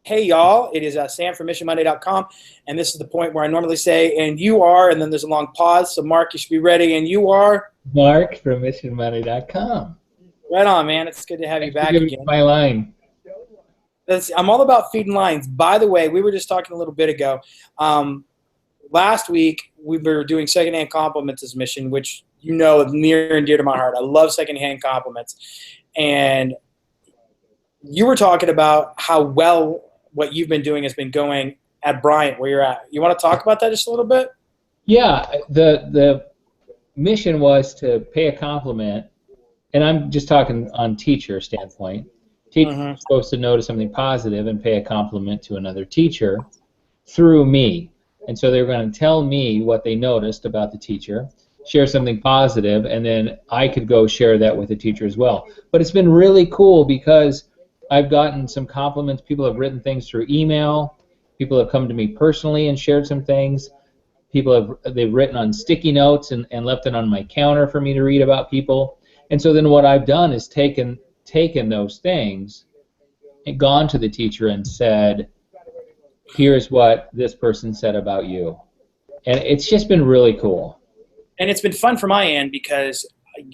Hey, y'all, it is Sam from MissionMonday.com, and this is the point where I normally say, and you are, and then there's a long pause. So, Mark, you should be ready, and you are. Mark from MissionMoney.com. Right on, man. It's good to have you Thanks for back giving me again. my line. I'm all about feeding lines. By the way, we were just talking a little bit ago. Last week, we were doing secondhand compliments as mission, which you know is near and dear to my heart. I love secondhand compliments. And you were talking about how well what you've been doing has been going at Bryant, where you're at. You want to talk about that just a little bit? Yeah, the mission was to pay a compliment, and I'm just talking on teacher standpoint. Teachers Mm-hmm. are supposed to notice something positive and pay a compliment to another teacher through me. And so they were going to tell me what they noticed about the teacher, share something positive, and then I could go share that with the teacher as well. But it's been really cool because I've gotten some compliments. People have written things through email. People have come to me personally and shared some things. They've written on sticky notes and left it on my counter for me to read about people. And so then what I've done is taken those things and gone to the teacher and said, here's what this person said about you. And it's just been really cool. And it's been fun for my end because,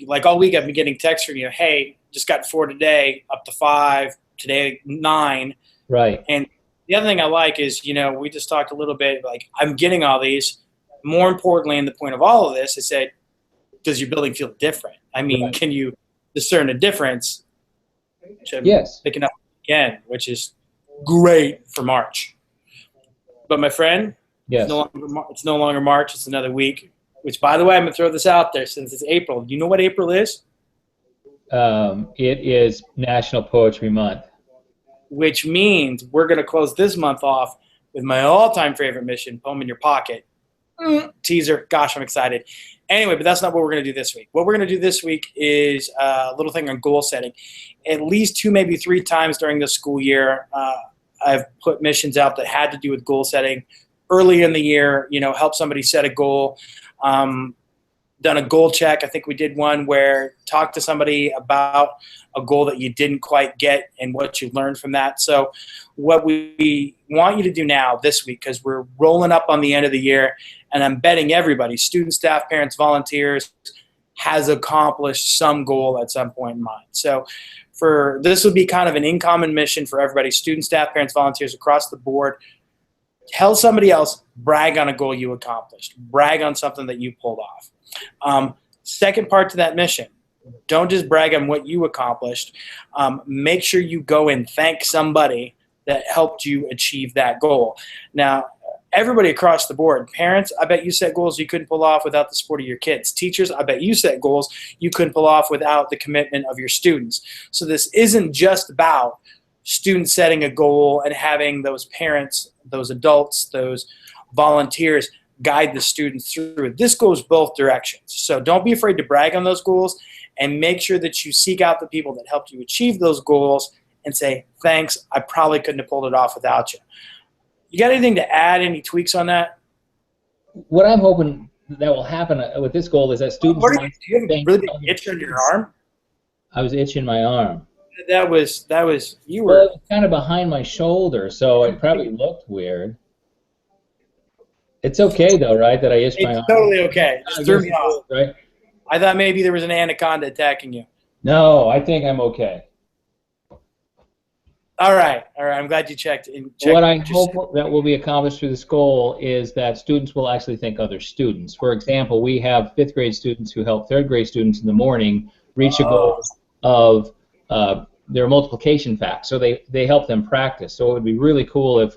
like, all week I've been getting texts from you. Hey, just got 4 today, up to 5 today, 9. Right. And the other thing I like is, we just talked a little bit. Like, I'm getting all these. More importantly, and the point of all of this is that, does your building feel different? I mean, Right. Can you discern a difference? Yes. Picking up again, which is great for March. But my friend, Yes. it's no longer March. It's another week. Which, by the way, I'm going to throw this out there since it's April. You know what April is? It is National Poetry Month. Which means we're going to close this month off with my all-time favorite mission, Poem in Your Pocket. Teaser. Gosh, I'm excited. Anyway, but that's not what we're going to do this week. What we're going to do this week is a little thing on goal setting. At least 2, maybe 3 times during the school year, I've put missions out that had to do with goal setting early in the year, help somebody set a goal. Done a goal check. I think we did one where talk to somebody about a goal that you didn't quite get and what you learned from that. So what we want you to do now this week, because we're rolling up on the end of the year, and I'm betting everybody, students, staff, parents, volunteers, has accomplished some goal at some point in mind. So for this would be kind of an in common mission for everybody, students, staff, parents, volunteers across the board. Tell somebody else, brag on a goal you accomplished. Brag on something that you pulled off. Second part to that mission, don't just brag on what you accomplished. Make sure you go and thank somebody that helped you achieve that goal. Now, everybody across the board, parents, I bet you set goals you couldn't pull off without the support of your kids. Teachers, I bet you set goals you couldn't pull off without the commitment of your students. So this isn't just about students setting a goal and having those parents, those adults, those volunteers guide the students through it. This goes both directions. So don't be afraid to brag on those goals, and make sure that you seek out the people that helped you achieve those goals and say, thanks, I probably couldn't have pulled it off without you. You got anything to add, any tweaks on that? What I'm hoping that will happen with this goal is that students... Do you have a really big itch on your arm? I was itching my arm. That was you were... Well, it was kind of behind my shoulder, so it probably looked weird. It's okay, though, right, that I itched my arm? It's totally okay. Just threw me off. Right? I thought maybe there was an anaconda attacking you. No, I think I'm okay. All right. I'm glad you checked. What I hope that will be accomplished through this goal is that students will actually thank other students. For example, we have 5th grade students who help 3rd grade students in the morning reach a goal of their multiplication facts. So they help them practice. So it would be really cool if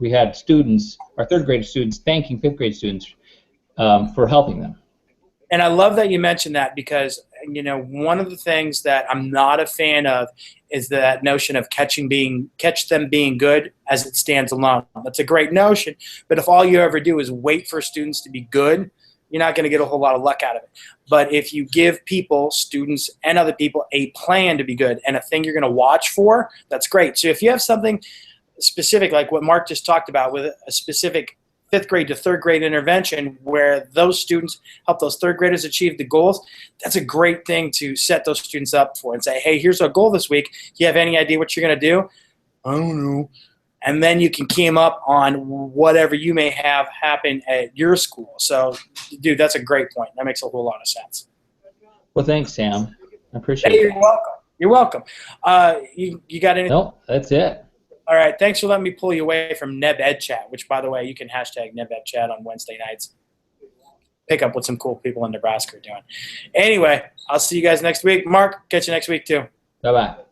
we had students, our 3rd grade students, thanking 5th grade students for helping them. And I love that you mentioned that because, one of the things that I'm not a fan of is that notion of catch them being good as it stands alone. That's a great notion, but if all you ever do is wait for students to be good, you're not going to get a whole lot of luck out of it. But if you give people, students and other people, a plan to be good and a thing you're going to watch for, that's great. So if you have something specific like what Mark just talked about with a specific 5th grade to 3rd grade intervention where those students help those 3rd graders achieve the goals, that's a great thing to set those students up for and say, hey, here's our goal this week. Do you have any idea what you're going to do? I don't know. and then you can key them up on whatever you may have happen at your school. So, dude, that's a great point. That makes a whole lot of sense. Well, thanks, Sam. I appreciate Hey, it. you're welcome. You're welcome. You got anything? Nope, that's it. All right. Thanks for letting me pull you away from Neb Ed Chat, which, by the way, you can hashtag Neb Ed Chat on Wednesday nights. Pick up what some cool people in Nebraska are doing. Anyway, I'll see you guys next week. Mark, catch you next week, too. Bye-bye.